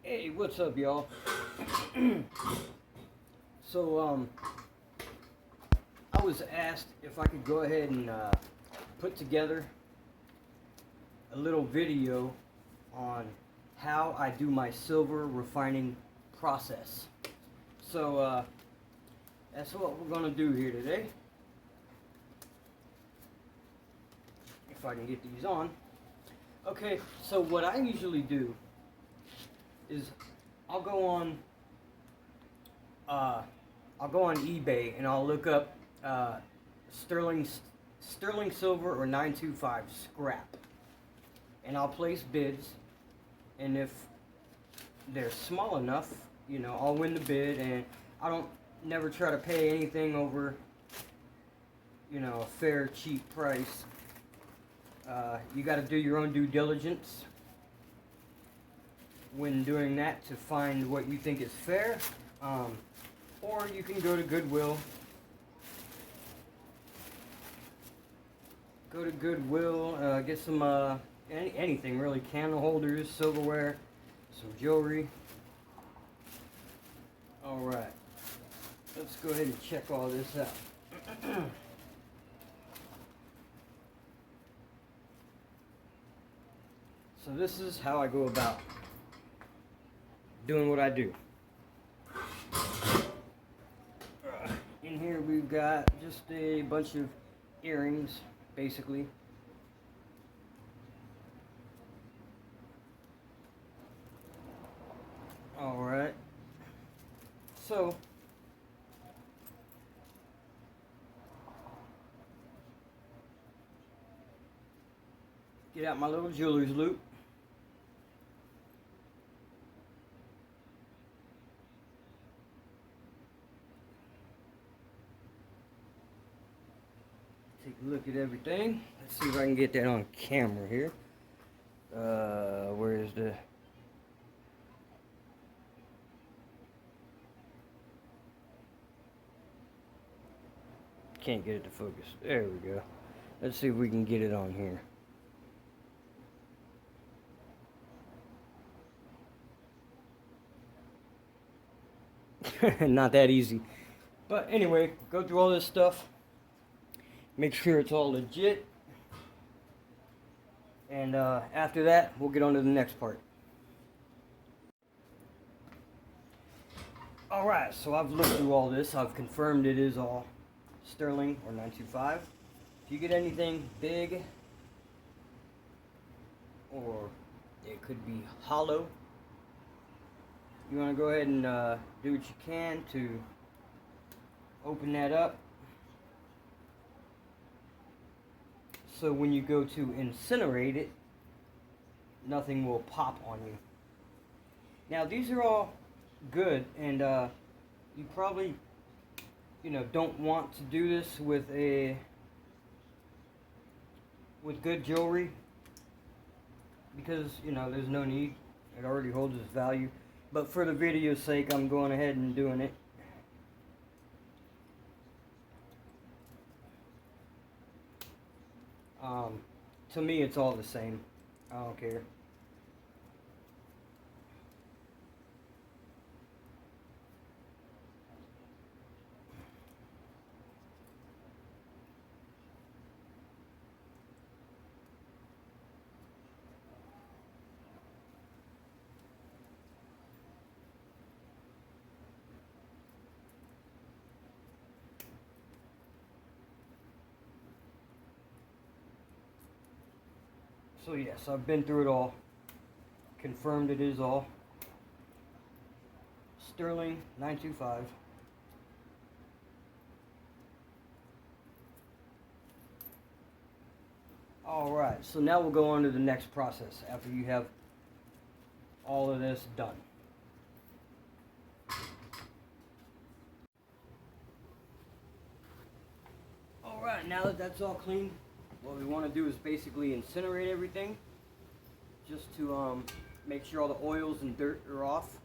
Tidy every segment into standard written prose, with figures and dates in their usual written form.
Hey, what's up, y'all? So, I was asked if I could go ahead and put together a little video on how I do my silver refining process. So, that's what we're gonna do here today. If I can get these on. Okay, so what I usually do is I'll go on eBay and I'll look up sterling silver or 925 scrap, and I'll place bids. And if they're small enough, I'll win the bid, and I don't never try to pay anything over a fair, cheap price. You got to do your own due diligence when doing that to find what you think is fair, or you can go to Goodwill. Get some anything really, candle holders, silverware, some jewelry. All right, let's go ahead and check all this out. So this is how I go about doing what I do. In here we've got just a bunch of earrings, basically. Alright. So, get out my little jeweler's loop. Take a look at everything. Let's see if I can get that on camera here. Where's the... Can't get it to focus. There we go. Let's see if we can get it on here. Not that easy. But anyway, go through all this stuff. Make sure it's all legit. And after that, we'll get on to the next part. Alright, so I've looked through all this. I've confirmed it is all sterling or 925. If you get anything big, or it could be hollow, you want to go ahead and do what you can to open that up, so when you go to incinerate it, nothing will pop on you. Now these are all good, and you probably don't want to do this with good jewelry, because there's no need. It already holds its value. But for the video's sake, I'm going ahead and doing it. To me, it's all the same. I don't care. So yes, I've been through it all. Confirmed it is all sterling 925. Alright, so now we'll go on to the next process after you have all of this done. Alright, now that that's all clean, what we want to do is basically incinerate everything, just to make sure all the oils and dirt are off.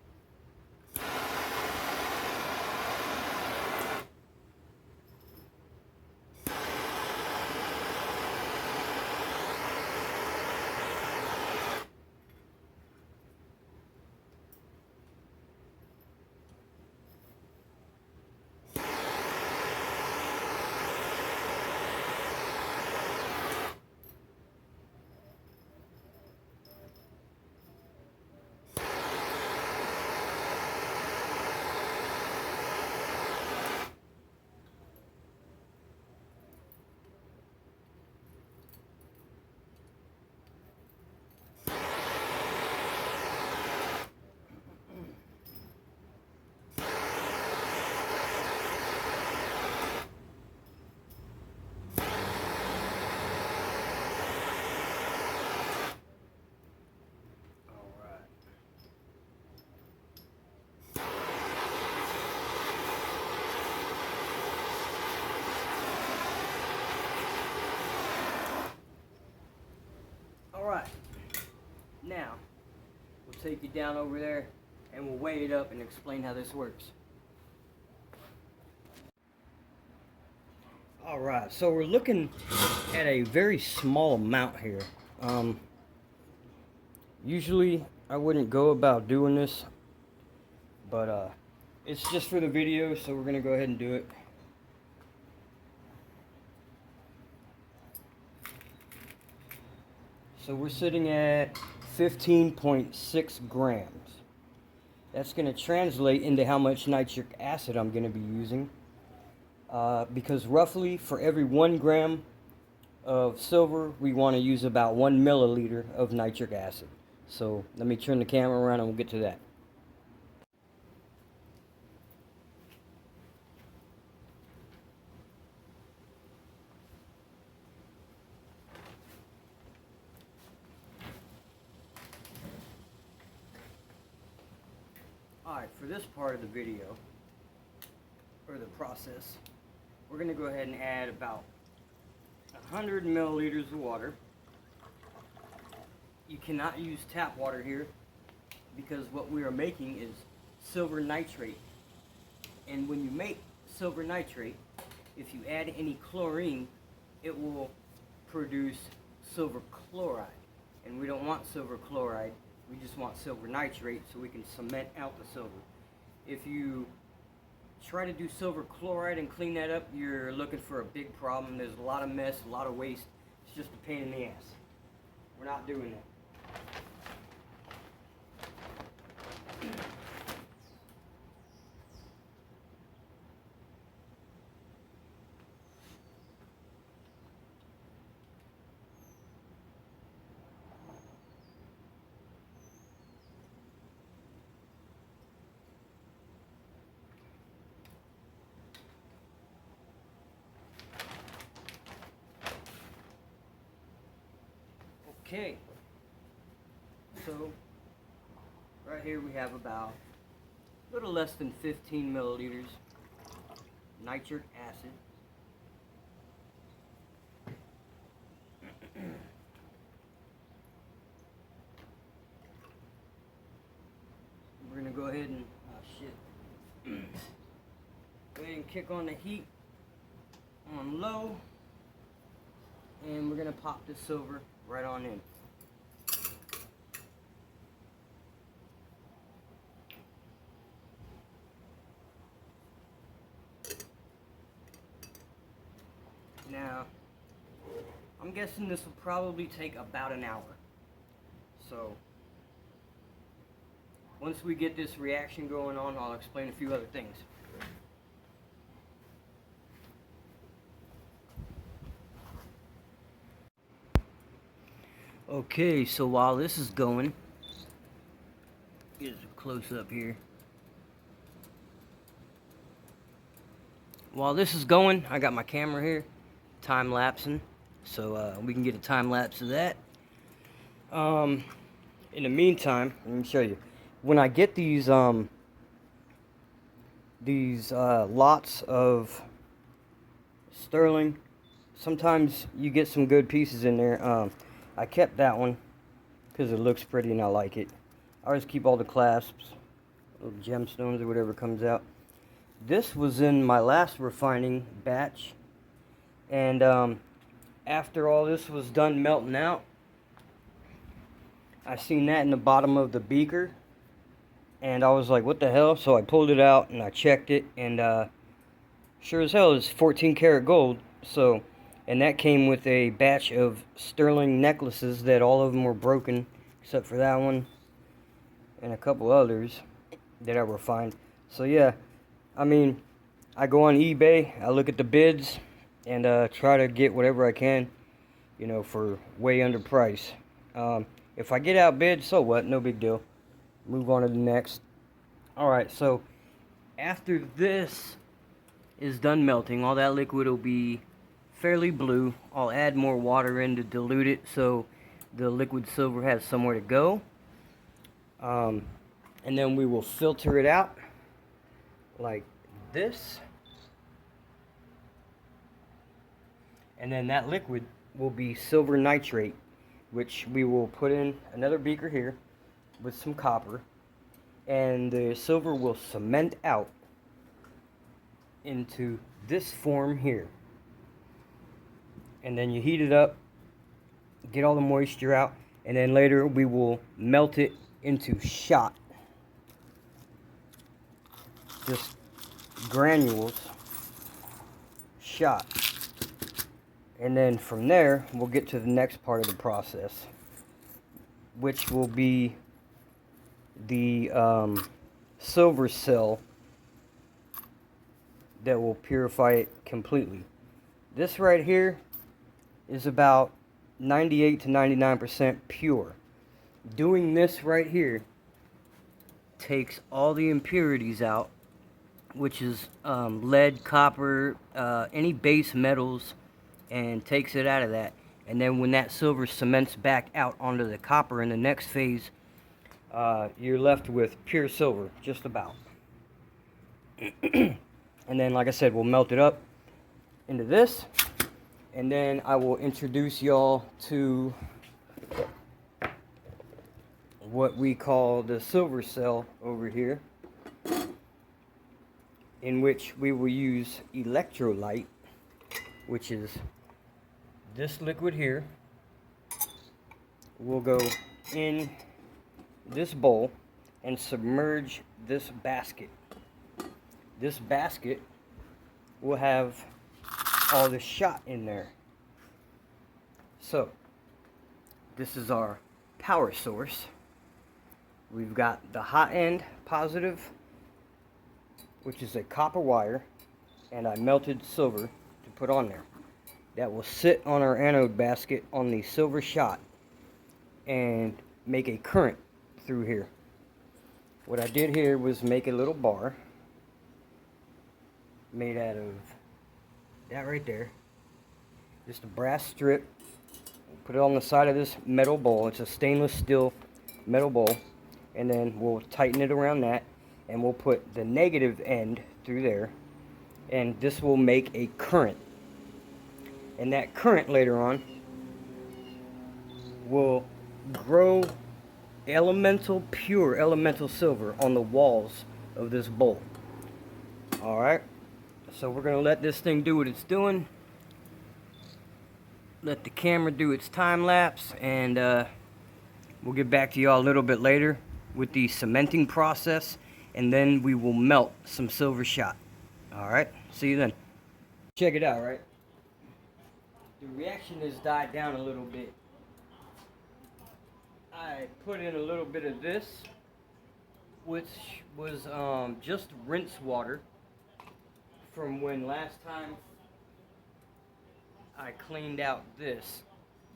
Alright, now we'll take you down over there and we'll weigh it up and explain how this works. Alright, so we're looking at a very small amount here. Usually I wouldn't go about doing this, but it's just for the video, so we're going to go ahead and do it. So we're sitting at 15.6 grams. That's going to translate into how much nitric acid I'm going to be using. Because roughly for every 1 gram of silver, we want to use about 1 milliliter of nitric acid. So let me turn the camera around and we'll get to that. Alright, for this part of the video, or the process, we're going to go ahead and add about 100 milliliters of water. You cannot use tap water here because what we are making is silver nitrate. And when you make silver nitrate, if you add any chlorine, it will produce silver chloride. And we don't want silver chloride, we just want silver nitrate so we can cement out the silver. If you try to do silver chloride and clean that up, you're looking for a big problem. There's a lot of mess, a lot of waste. It's just a pain in the ass. We're not doing that. Okay, so right here we have about a little less than 15 milliliters nitric acid. We're going to go ahead and, go ahead and kick on the heat on low, and we're going to pop the silver right on in. Now, I'm guessing this will probably take about an hour. So, once we get this reaction going on, I'll explain a few other things. Okay, so while this is going, get a close up here. While this is going, I got my camera here, time lapsing, so we can get a time lapse of that. In the meantime, let me show you. When I get these lots of sterling, sometimes you get some good pieces in there. I kept that one because it looks pretty and I like it. I always keep all the clasps, little gemstones or whatever comes out. This was in my last refining batch, and after all this was done melting out, I seen that in the bottom of the beaker, and I was like, what the hell? So I pulled it out and I checked it, and sure as hell it's 14 karat gold. So, and that came with a batch of sterling necklaces that all of them were broken except for that one and a couple others that I refined. So yeah, I mean, I go on eBay, I look at the bids, and try to get whatever I can, you know, for way under price. If I get outbid, so what? No big deal. Move on to the next. Alright, so after this is done melting, all that liquid will be fairly blue. I'll add more water in to dilute it so the liquid silver has somewhere to go. And then we will filter it out like this. And then that liquid will be silver nitrate. which we will put in another beaker here with some copper, and the silver will cement out into this form here. And then you heat it up, get all the moisture out, and then later we will melt it into shot. Just granules, shot. And then from there, we'll get to the next part of the process, which will be the silver cell that will purify it completely. This right here is about 98 to 99% pure. Doing this right here takes all the impurities out, which is lead, copper, any base metals, and takes it out of that. And then when that silver cements back out onto the copper in the next phase, you're left with pure silver, just about. And then, like I said, we'll melt it up into this, and then I will introduce y'all to what we call the silver cell over here, in which we will use electrolyte, which is this liquid here. We'll go in this bowl and submerge this basket. This basket will have all the shot in there. So, this is our power source. We've got the hot end positive, which is a copper wire, and I melted silver to put on there. That will sit on our anode basket on the silver shot and make a current through here. What I did here was make a little bar made out of that right there, just a brass strip. Put it on the side of this metal bowl. It's a stainless steel metal bowl, and then we'll tighten it around that, and we'll put the negative end through there, and this will make a current. And that current later on will grow pure elemental silver on the walls of this bowl. Alright, so we're going to let this thing do what it's doing. Let the camera do its time lapse, and we'll get back to y'all a little bit later with the cementing process, and then we will melt some silver shot. Alright, see you then. Check it out, right? The reaction has died down a little bit. I put in a little bit of this, which was just rinse water from when last time I cleaned out this.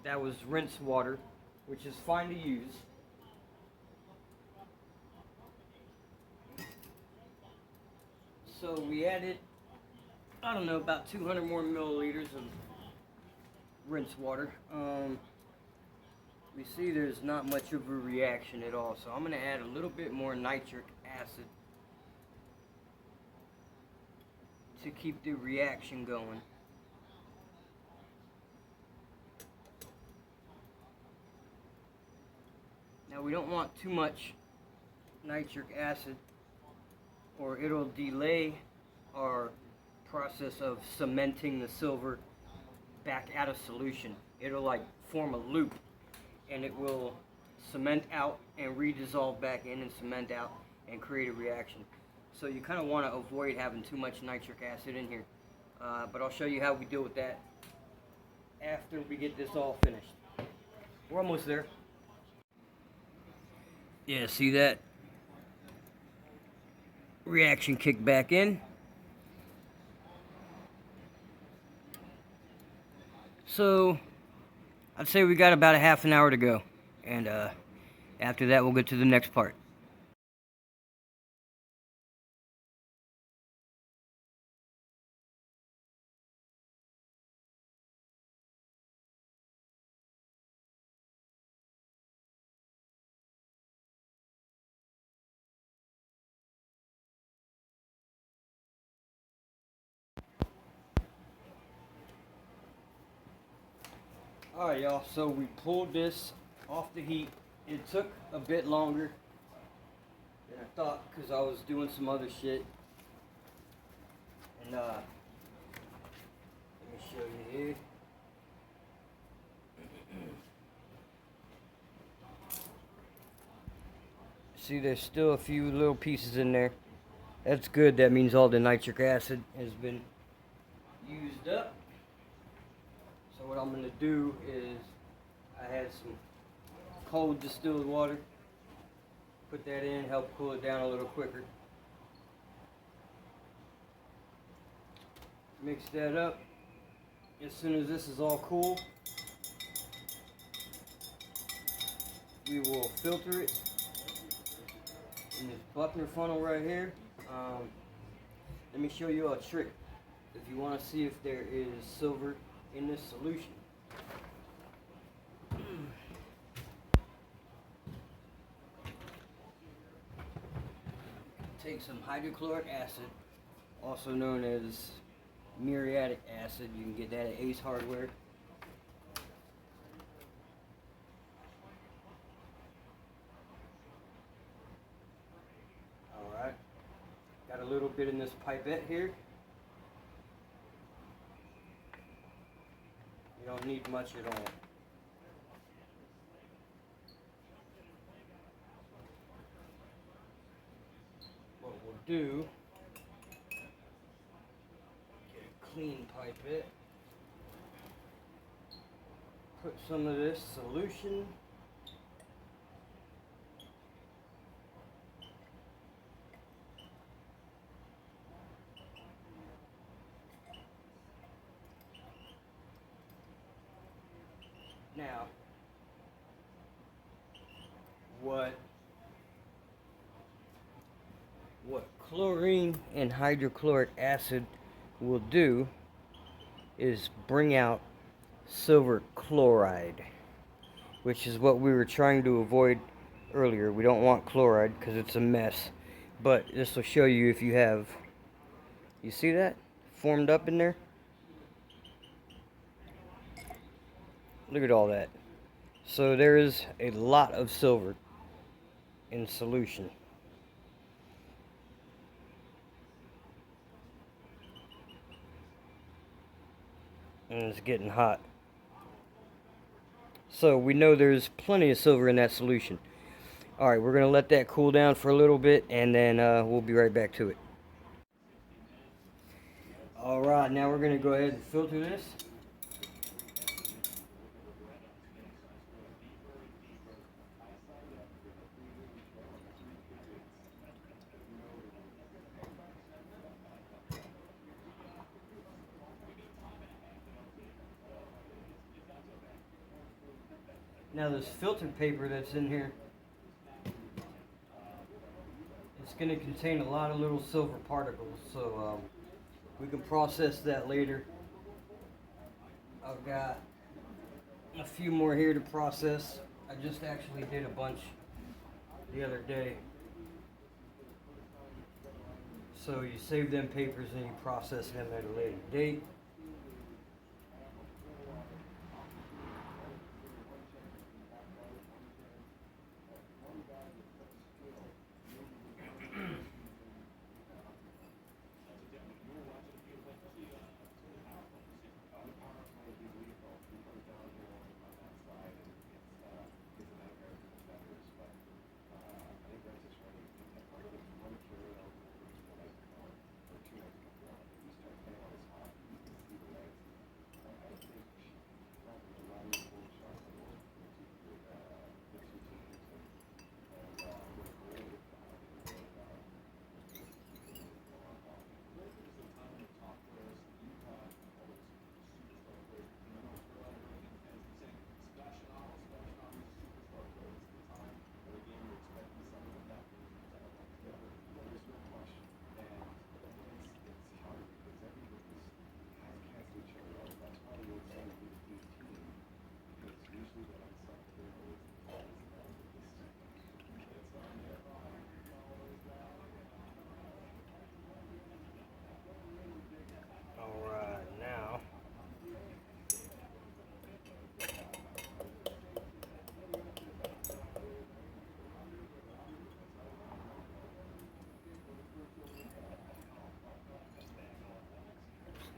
That was rinse water, which is fine to use. So we added, I don't know, about 200 more milliliters of rinse water. We see there's not much of a reaction at all, so I'm going to add a little bit more nitric acid to keep the reaction going. Now we don't want too much nitric acid, or it'll delay our process of cementing the silver back out of solution. It'll like form a loop, and it will cement out and redissolve back in and cement out and create a reaction. So you kind of want to avoid having too much nitric acid in here. But I'll show you how we deal with that after we get this all finished. We're almost there. Yeah, see that reaction kick back in. So I'd say we got about a half an hour to go, and after that we'll get to the next part. Alright, y'all, so we pulled this off the heat. It took a bit longer than I thought because I was doing some other shit. And, let me show you here. See, there's still a few little pieces in there. That's good. That means all the nitric acid has been used up. So what I'm going to do is I had some cold distilled water. Put that in, help cool it down a little quicker. Mix that up. As soon as this is all cool, we will filter it in this Buckner funnel right here. Let me show you a trick if you want to see if there is silver in this solution. Take some hydrochloric acid, also known as muriatic acid. You can get that at Ace Hardware. Alright, got a little bit in this pipette here. You don't need much at all. What we'll do, get a clean pipette, put some of this solution now. What chlorine and hydrochloric acid will do is bring out silver chloride, which is what we were trying to avoid earlier. We don't want chloride because it's a mess, but this will show you if you have, you see that formed up in there? Look at all that. So there is a lot of silver in solution. And it's getting hot. So we know there's plenty of silver in that solution. Alright, we're going to let that cool down for a little bit, and then we'll be right back to it. Alright, now we're going to go ahead and filter this. Now this filter paper that's in here, it's going to contain a lot of little silver particles, so we can process that later. I've got a few more here to process. I just actually did a bunch the other day. So you save them papers and you process them at a later date.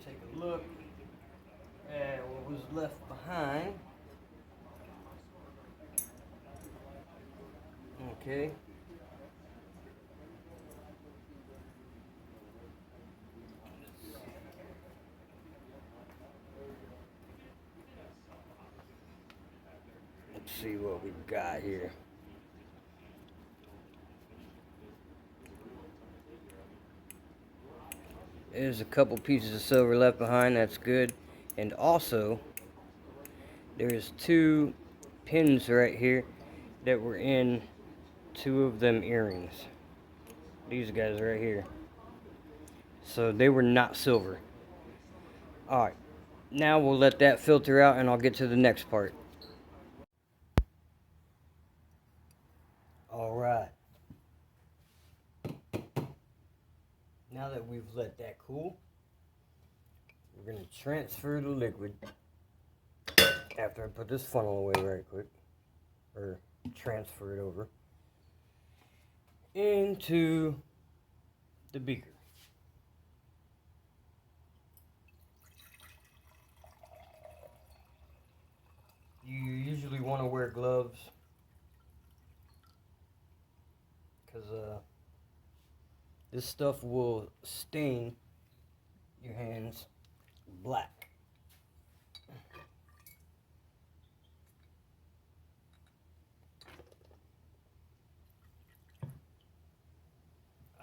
take a look at what was left behind. Okay. Let's see what we've got here. There's a couple pieces of silver left behind, that's good. And also, there's 2 pins right here that were in 2 of them earrings. These guys right here. So they were not silver. Alright, now we'll let that filter out and I'll get to the next part. Alright. Now that we've let that cool, we're going to transfer the liquid after I put this funnel away right quick, or transfer it over, into the beaker. You usually want to wear gloves because this stuff will stain your hands black.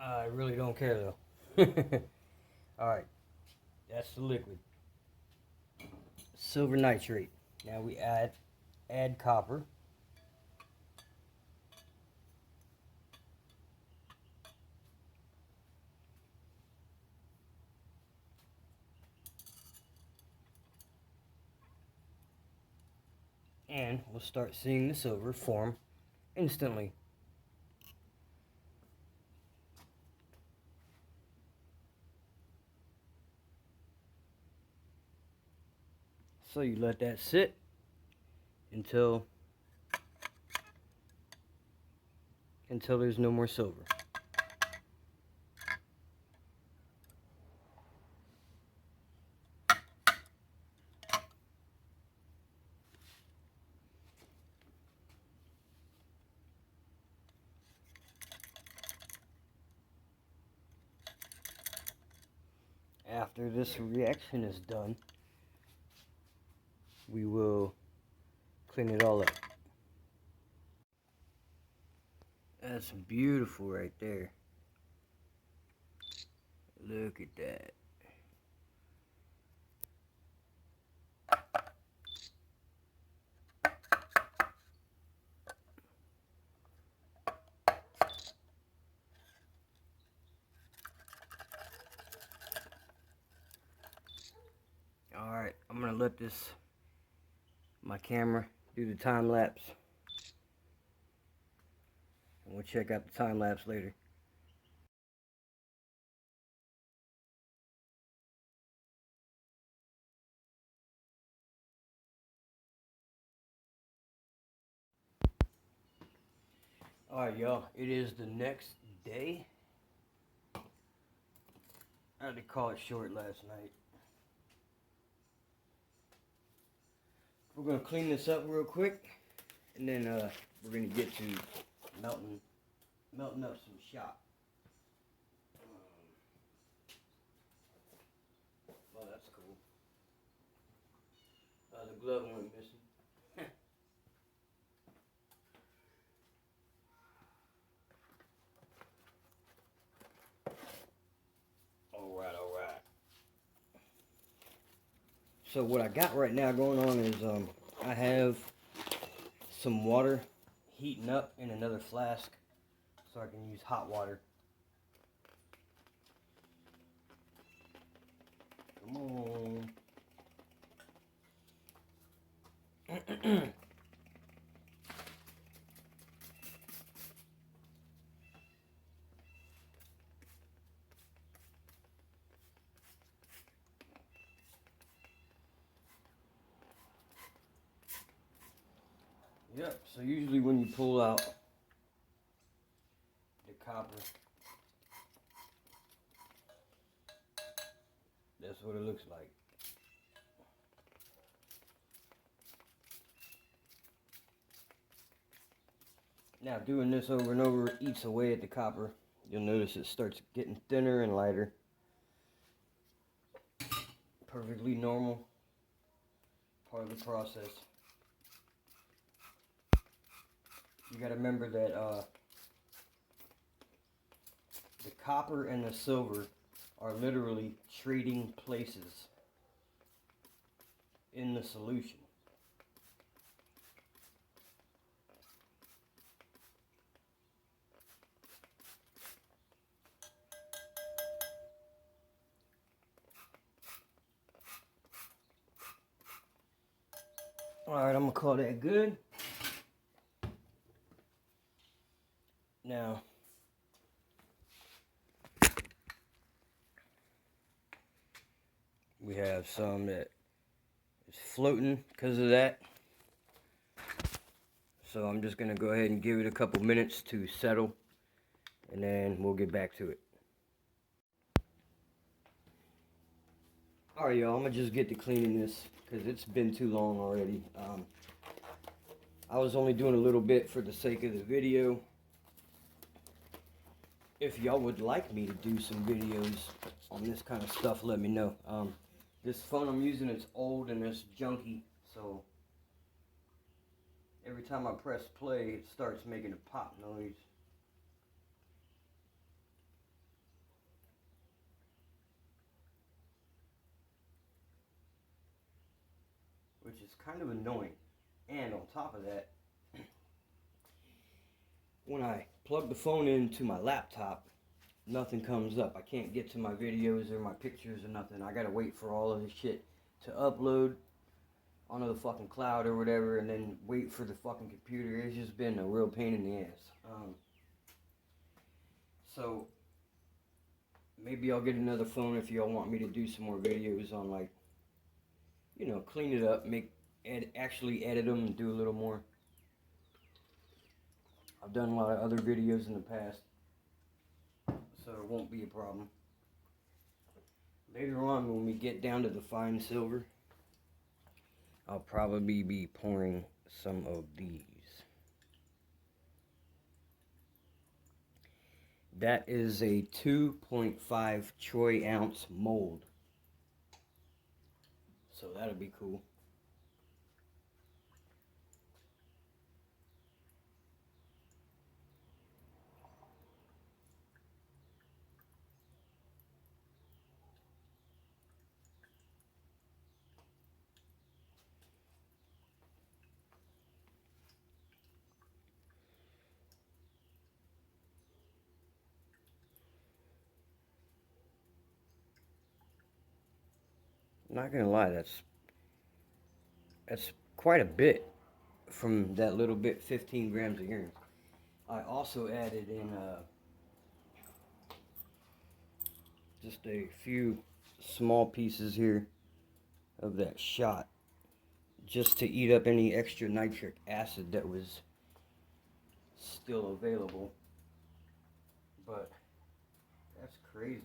I really don't care though. Alright, that's the liquid. Silver nitrate. Now we add copper. And we'll start seeing the silver form instantly. So you let that sit until there's no more silver. After this reaction is done, we will clean it all up. That's beautiful right there. Look at that. Alright, I'm gonna let my camera do the time lapse. And we'll check out the time lapse later. Alright y'all, it is the next day. I had to call it short last night. We're going to clean this up real quick, and then we're going to get to melting up some shop. Well, that's cool. The glove went missing. Alright. So what I got right now going on is I have some water heating up in another flask so I can use hot water. Come on. Yep, so usually when you pull out the copper, That's what it looks like. Now doing this over and over eats away at the copper. You'll notice it starts getting thinner and lighter. Perfectly normal. Part of the process. You gotta remember that the copper and the silver are literally trading places in the solution. Alright, I'm gonna call that good. Now, we have some that is floating because of that. So I'm just gonna go ahead and give it a couple minutes to settle, and then we'll get back to it. Alright, y'all, I'm gonna just get to cleaning this because it's been too long already. I was only doing a little bit for the sake of the video. If y'all would like me to do some videos on this kind of stuff, let me know. This phone I'm using is old and it's junky, so every time I press play, it starts making a pop noise. Which is kind of annoying. And on top of that, when I plug the phone into my laptop, nothing comes up. I can't get to my videos or my pictures or nothing. I gotta wait for all of this shit to upload onto the fucking cloud or whatever, and then wait for the fucking computer. It's just been a real pain in the ass. So maybe I'll get another phone if y'all want me to do some more videos on, like, you know, clean it up, actually edit them and do a little more. I've done a lot of other videos in the past, so it won't be a problem. Later on, when we get down to the fine silver, I'll probably be pouring some of these. That is a 2.5 troy ounce mold. So that'll be cool. Not gonna lie, that's quite a bit from that little bit, 15 grams of urine. I also added in just a few small pieces here of that shot, just to eat up any extra nitric acid that was still available. But that's crazy.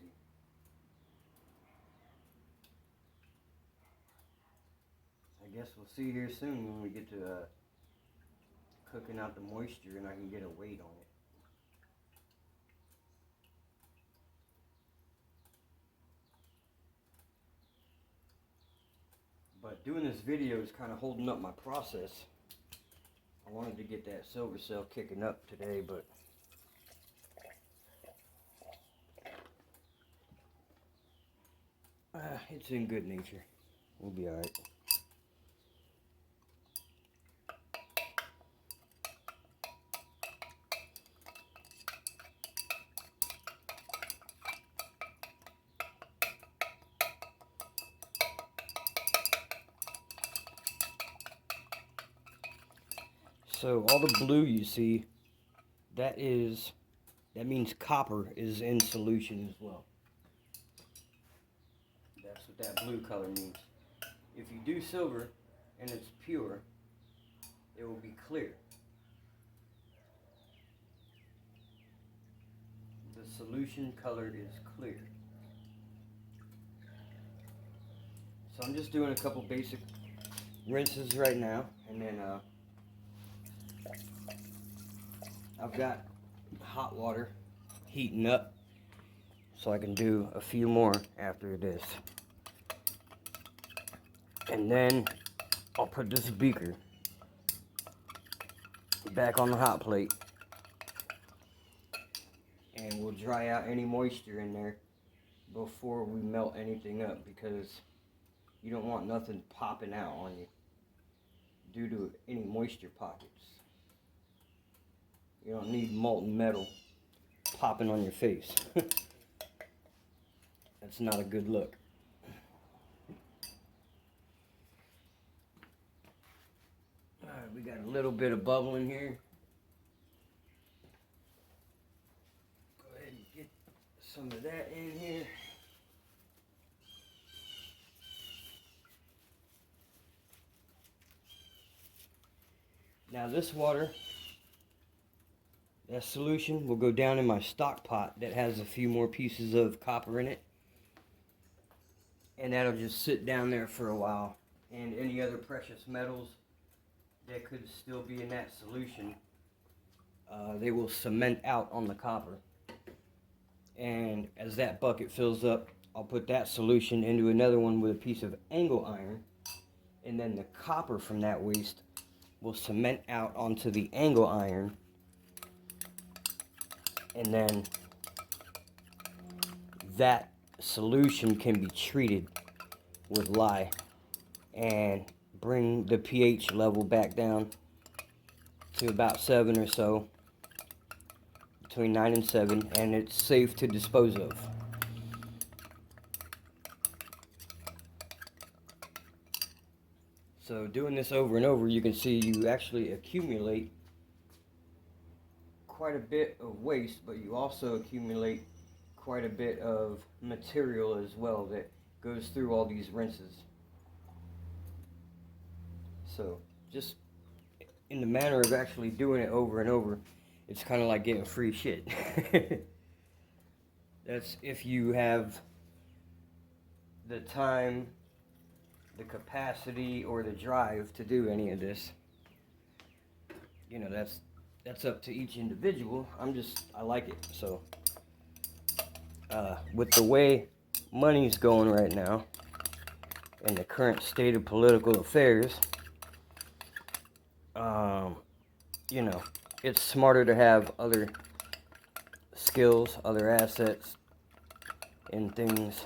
I guess we'll see here soon when we get to cooking out the moisture and I can get a weight on it. But doing this video is kind of holding up my process. I wanted to get that silver cell kicking up today, but it's in good nature. We'll be alright. So all the blue you see, that means copper is in solution as well. That's what that blue color means. If you do silver and it's pure, it will be clear. The solution color is clear. So I'm just doing a couple basic rinses right now, and then I've got hot water heating up, so I can do a few more after this. And then I'll put this beaker back on the hot plate, and we'll dry out any moisture in there before we melt anything up, because you don't want nothing popping out on you due to any moisture pockets. You don't need molten metal popping on your face. That's not a good look. Alright, we got a little bit of bubbling here. Go ahead and get some of that in here. Now this water, that solution, will go down in my stock pot that has a few more pieces of copper in it. And that'll just sit down there for a while. And any other precious metals that could still be in that solution, they will cement out on the copper. And as that bucket fills up, I'll put that solution into another one with a piece of angle iron. And then the copper from that waste will cement out onto the angle iron, and then that solution can be treated with lye and bring the pH level back down to about 7 or so, between 9 and 7, and it's safe to dispose of. So doing this over and over, you can see you actually accumulate quite a bit of waste, but you also accumulate quite a bit of material as well that goes through all these rinses. So just in the manner of actually doing it over and over, it's kind of like getting free shit. That's if you have the time, the capacity, or the drive to do any of this. You know, that's up to each individual. I like it. So with the way money's going right now and the current state of political affairs, you know, it's smarter to have other skills, other assets, and things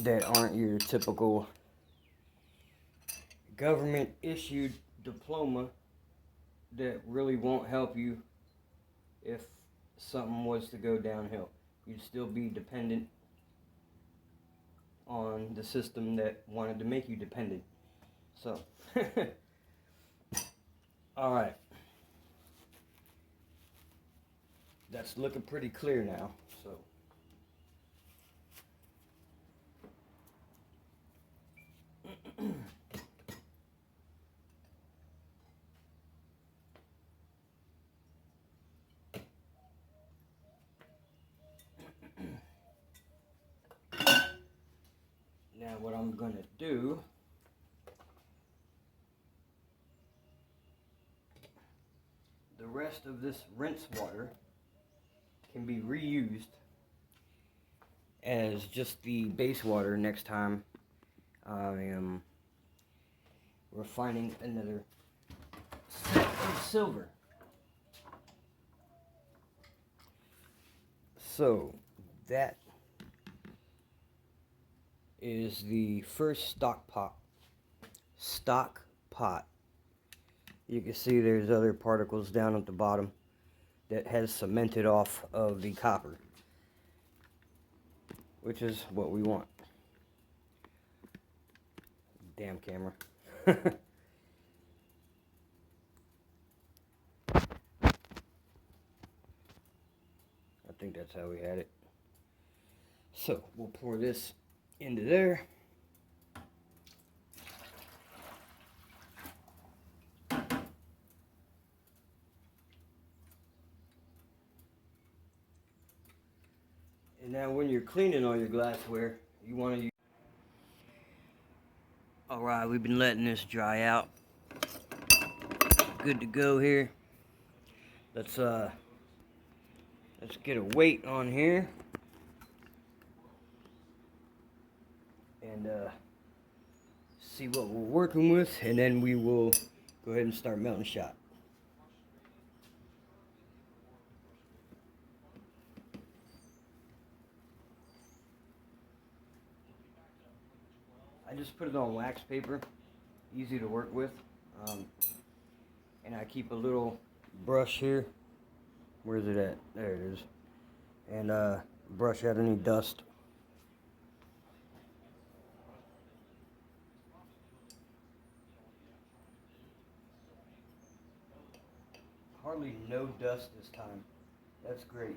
that aren't your typical government issued diploma that really won't help you if something was to go downhill. You'd still be dependent on the system that wanted to make you dependent. So alright, that's looking pretty clear now. So now what I'm going to do, the rest of this rinse water can be reused as just the base water next time I am refining another set of silver. So that is the first stock pot. You can see there's other particles down at the bottom that has cemented off of the copper, which is what we want. Damn camera. I think that's how we had it. So we'll pour this into there. And now when you're cleaning all your glassware, you want to use Alright, we've been letting this dry out. Good to go here. Let's get a weight on here. And see what we're working with, and then we will go ahead and start melting shot. I just put it on wax paper, easy to work with, and I keep a little brush here. Where's it at? There it is. And brush out any dust. Hardly no dust this time. That's great.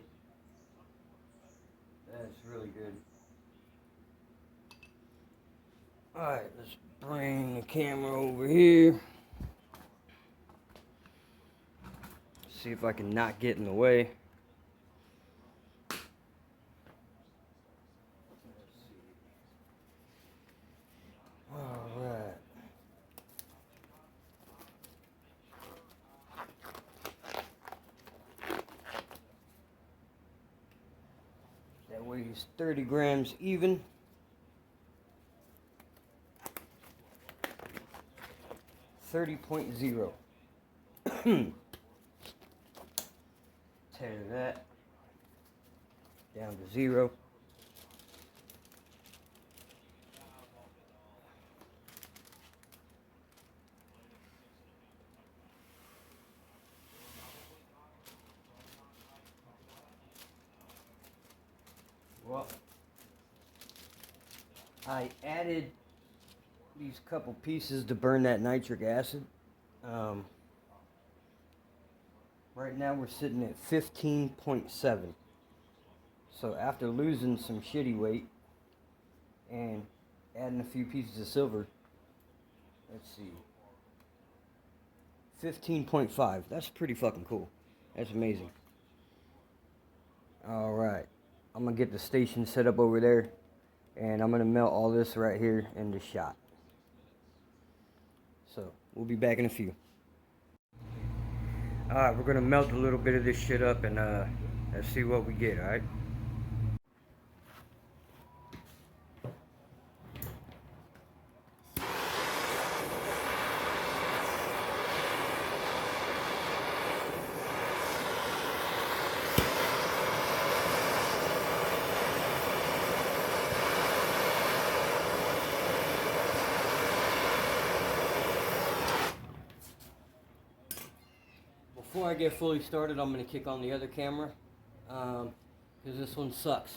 That's really good. Alright, let's bring the camera over here. See if I can not get in the way. Alright. That weighs 30 grams even. .0. Tether that down to 0. Well, I added these couple pieces to burn that nitric acid. Right now we're sitting at 15.7. So after losing some shitty weight and adding a few pieces of silver, let's see, 15.5. That's pretty fucking cool. That's amazing. Alright, I'm gonna get the station set up over there, and I'm gonna melt all this right here into shot. So we'll be back in a few. Alright, we're gonna melt a little bit of this shit up, and let's see what we get, alright? Before I get fully started, I'm going to kick on the other camera, because this one sucks.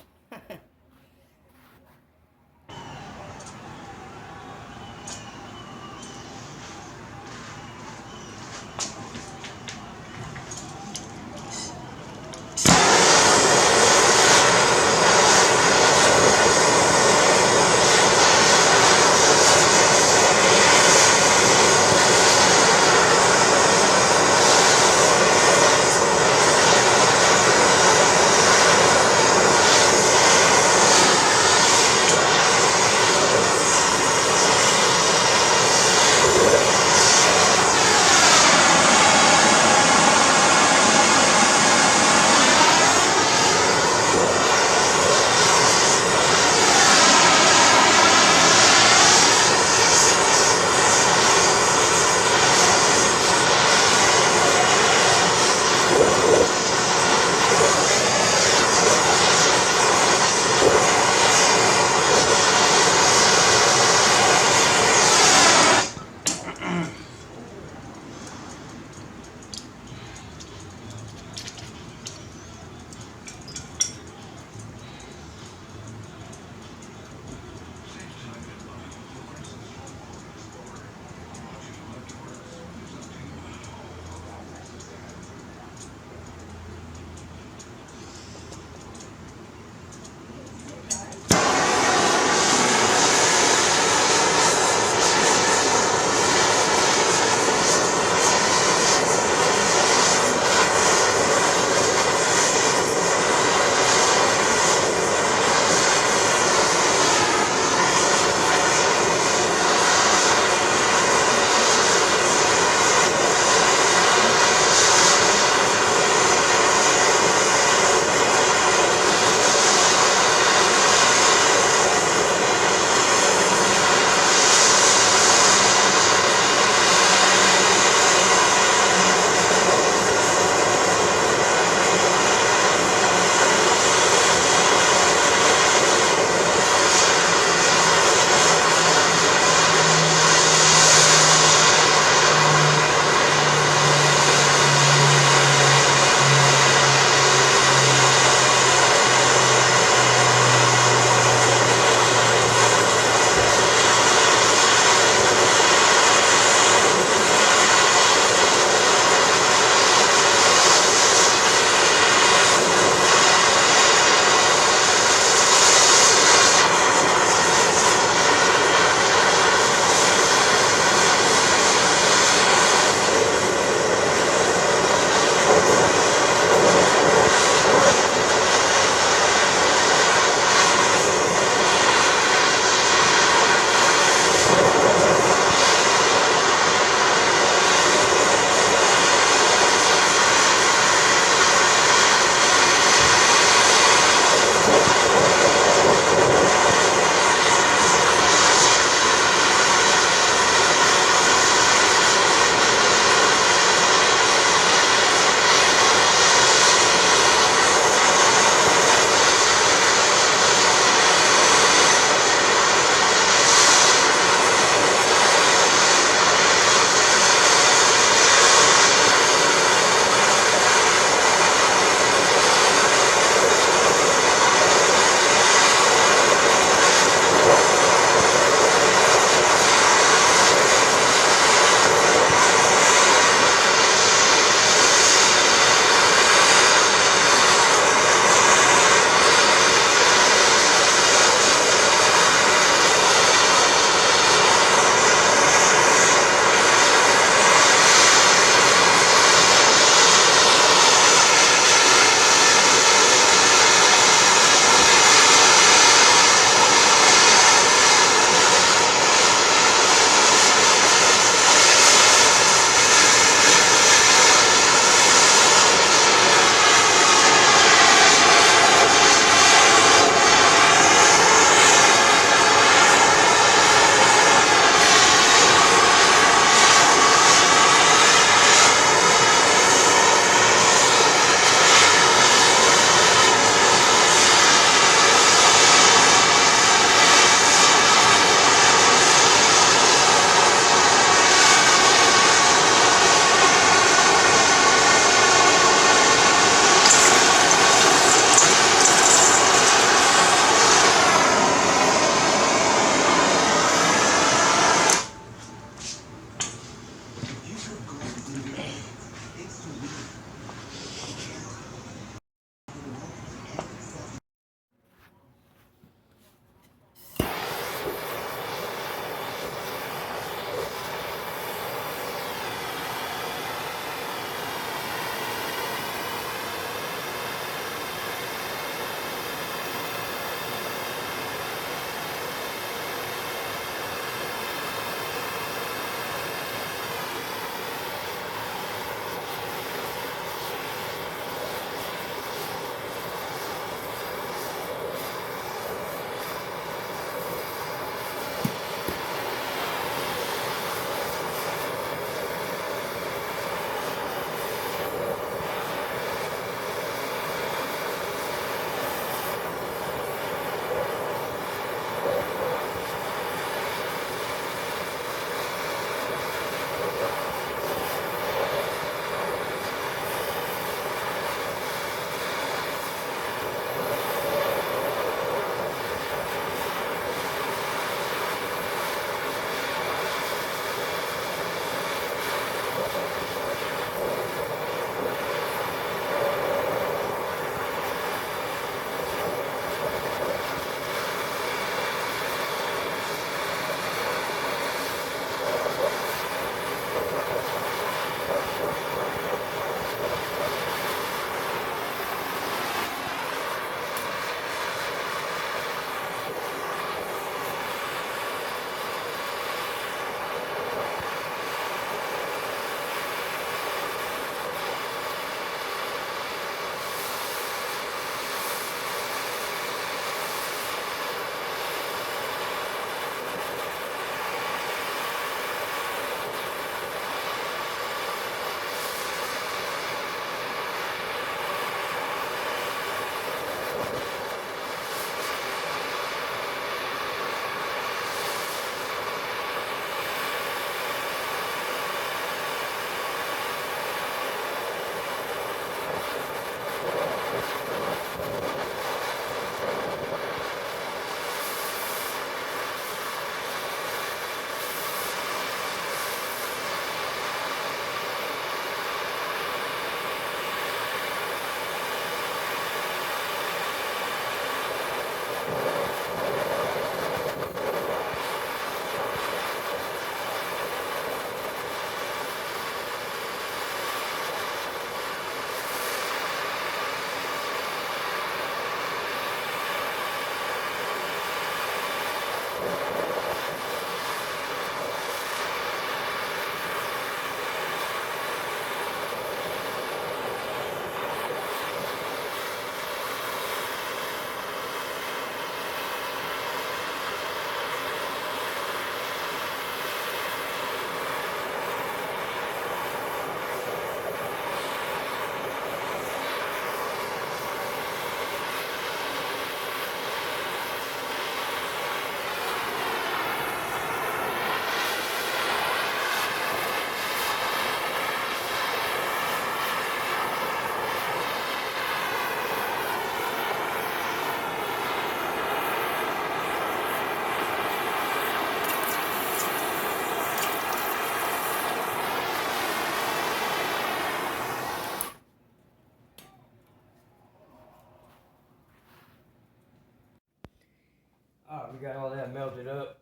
Alright, we got all that melted up.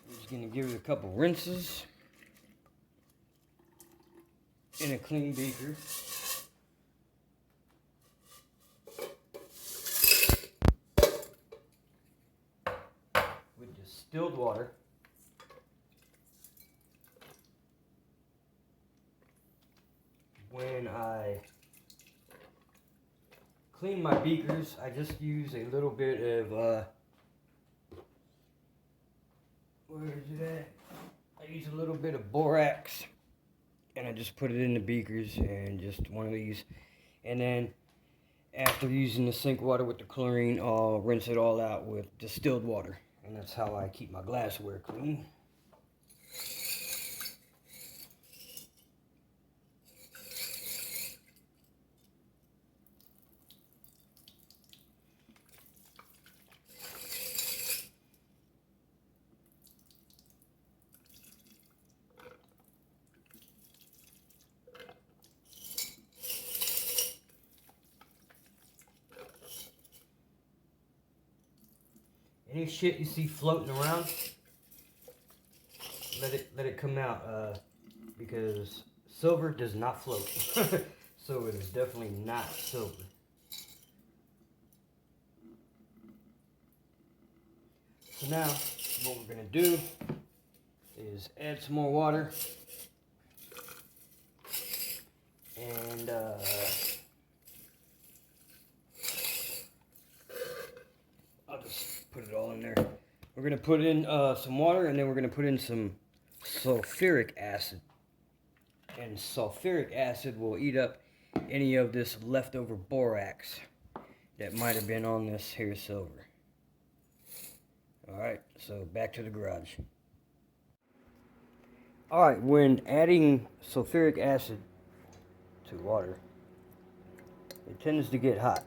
Just gonna give it a couple rinses in a clean beaker. With distilled water. When I clean my beakers, I just use a little bit of, where is it at? I use a little bit of borax, and I just put it in the beakers, and just one of these. And then, after using the sink water with the chlorine, I'll rinse it all out with distilled water. And that's how I keep my glassware clean. Any shit you see floating around, let it come out, because silver does not float. So it is definitely not silver. So now, what we're gonna do is add some more water, and I'll just put it all in there. We're gonna put in some water, and then we're gonna put in some sulfuric acid. And sulfuric acid will eat up any of this leftover borax that might have been on this here silver. Alright, so back to the garage. Alright, when adding sulfuric acid to water, it tends to get hot.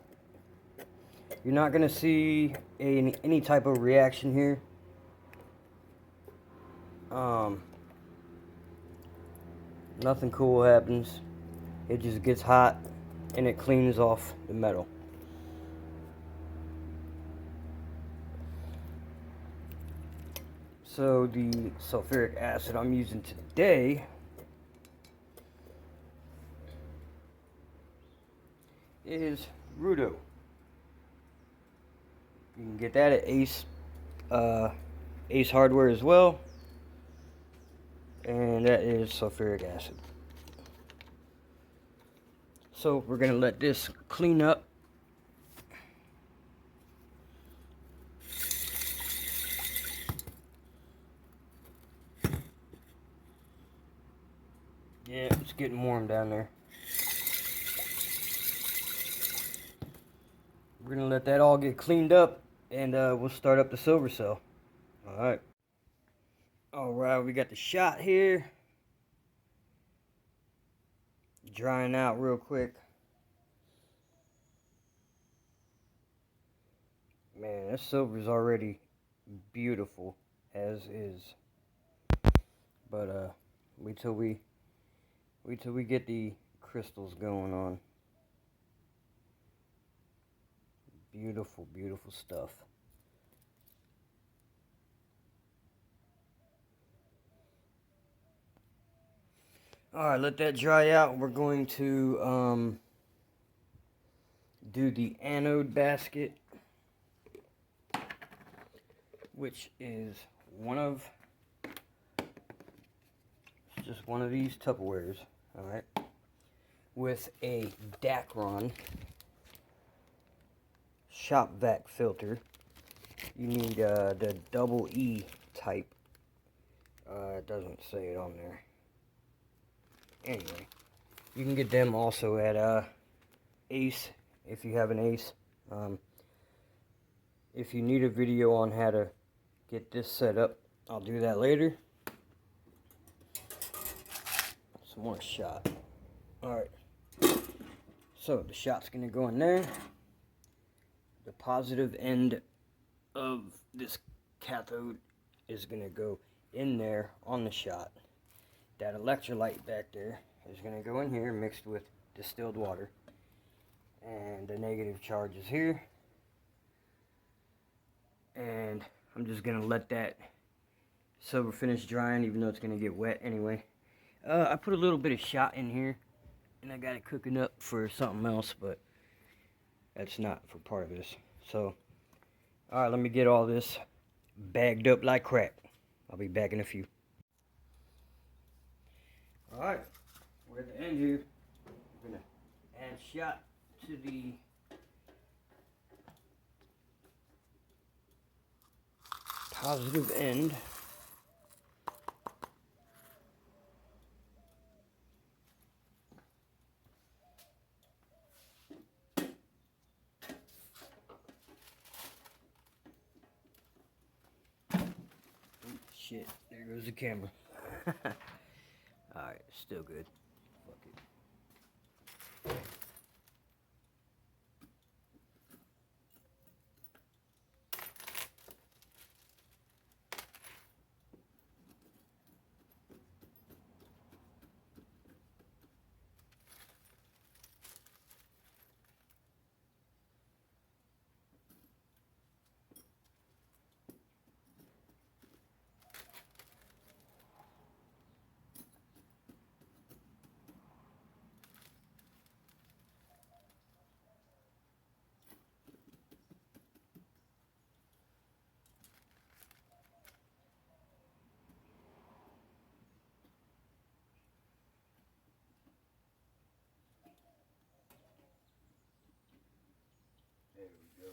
You're not going to see any type of reaction here. Nothing cool happens. It just gets hot and it cleans off the metal. So the sulfuric acid I'm using today is Rudo. You can get that at Ace Hardware as well. And that is sulfuric acid. So we're going to let this clean up. Yeah, it's getting warm down there. We're going to let that all get cleaned up, and we'll start up the silver cell. Alright. Alright, we got the shot here. Drying out real quick. Man, this silver's already beautiful as is. But wait till we get the crystals going on. Beautiful, beautiful stuff. Alright, let that dry out. We're going to do the anode basket, which is just one of these Tupperwares, alright, with a Dacron shop vac filter. You need the double E type. It doesn't say it on there. Anyway, you can get them also at Ace, if you have an Ace. If you need a video on how to get this set up, I'll do that later. Some more shot. Alright, so the shot's going to go in there. The positive end of this cathode is going to go in there on the shot. that electrolyte back there is going to go in here mixed with distilled water. And the negative charge is here. And I'm just going to let that silver finish drying, even though it's going to get wet anyway. I put a little bit of shot in here, and I got it cooking up for something else, but that's not for part of this. So, alright, let me get all this bagged up like crack. I'll be back in a few. Alright, we're at the end here. I'm going to add shot to the positive end. Shit, there goes the camera. Alright, still good. Fuck it. There we go.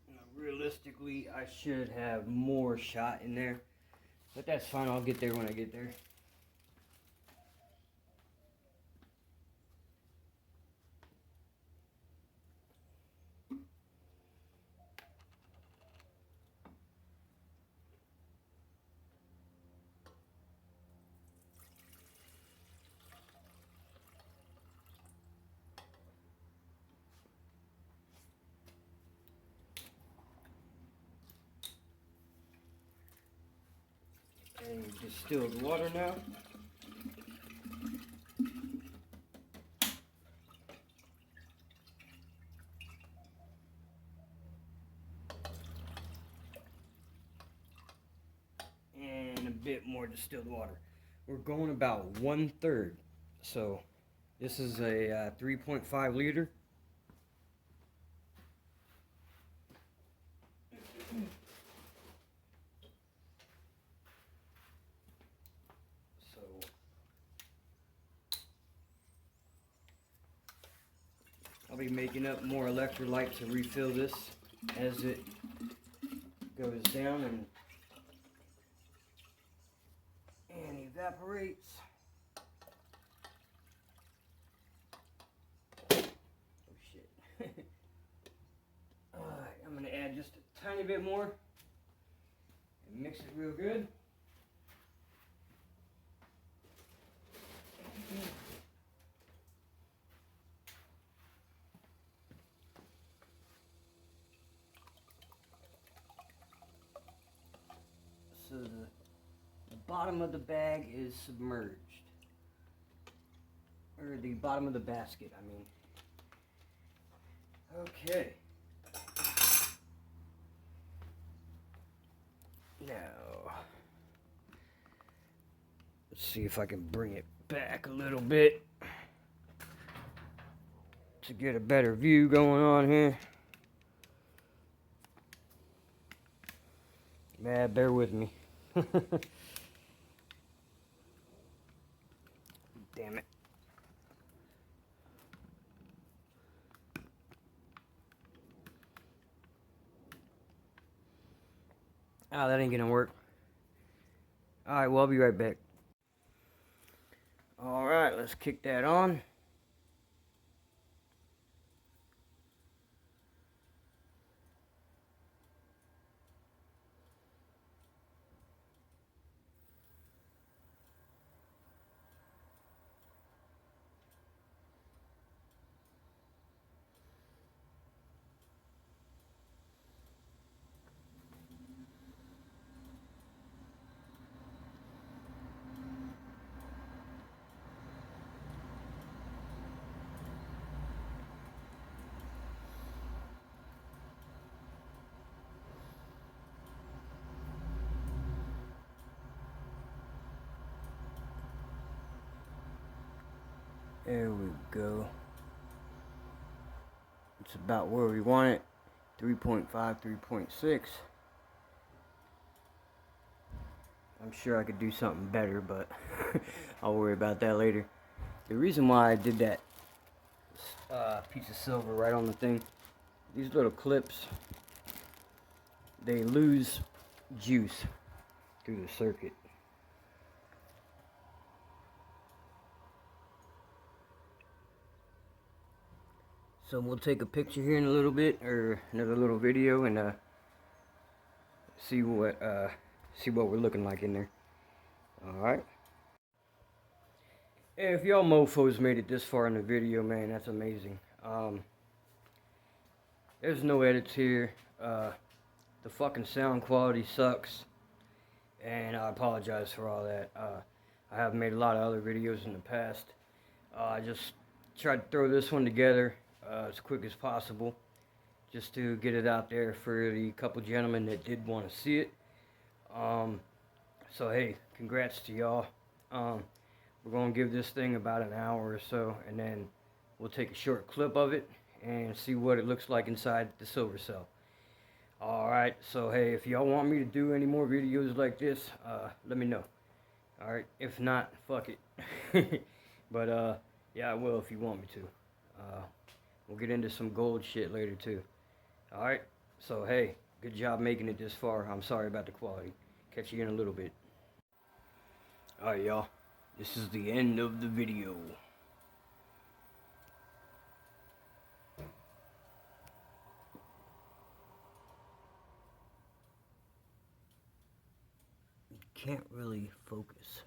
Now, realistically, I should have more shot in there, but that's fine. I'll get there when I get there. And distilled water now. And a bit more distilled water. We're going about 1/3. So this is a 3.5 liter. So I'll be making up more electrolyte to refill this as it goes down and evaporates. Oh shit. Alright, I'm going to add just a tiny bit more and mix it real good. So the bottom of the bag is submerged. Or the bottom of the basket, I mean. Okay. Now, let's see if I can bring it back a little bit to get a better view going on here. Man, bear with me. Damn it. Oh, that ain't gonna work. Alright, well, I'll be right back. Alright, let's kick that on. There we go. It's about where we want it. 3.5, 3.6. I'm sure I could do something better, but I'll worry about that later. The reason why I did that piece of silver right on the thing, these little clips, they lose juice through the circuit. So we'll take a picture here in a little bit, or another little video, and see what we're looking like in there. All right. Hey, if y'all mofos made it this far in the video, man, that's amazing. There's no edits here. The fucking sound quality sucks, and I apologize for all that. I have made a lot of other videos in the past. I just tried to throw this one together as quick as possible, just to get it out there for the couple gentlemen that did want to see it. So hey, congrats to y'all. We're gonna give this thing about an hour or so, and then we'll take a short clip of it and see what it looks like inside the silver cell. Alright, so hey, if y'all want me to do any more videos like this, let me know. Alright, if not, fuck it. But yeah, I will if you want me to. We'll get into some gold shit later too. Alright, so hey, good job making it this far. I'm sorry about the quality. Catch you in a little bit. Alright, y'all. This is the end of the video. Can't really focus.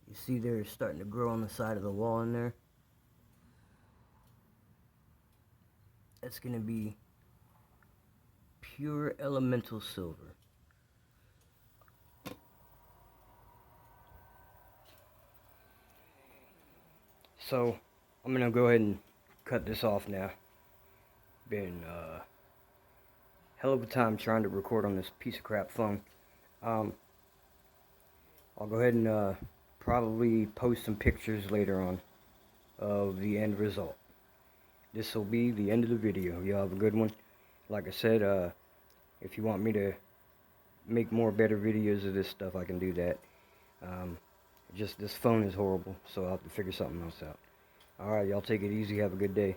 You see they're starting to grow on the side of the wall in there. That's gonna be pure elemental silver. So I'm gonna go ahead and cut this off now. Been hell of a time trying to record on this piece of crap phone. I'll go ahead and probably post some pictures later on of the end result. This will be the end of the video. Y'all have a good one. Like I said, if you want me to make more better videos of this stuff, I can do that. Just this phone is horrible, so I'll have to figure something else out. Alright, y'all take it easy. Have a good day.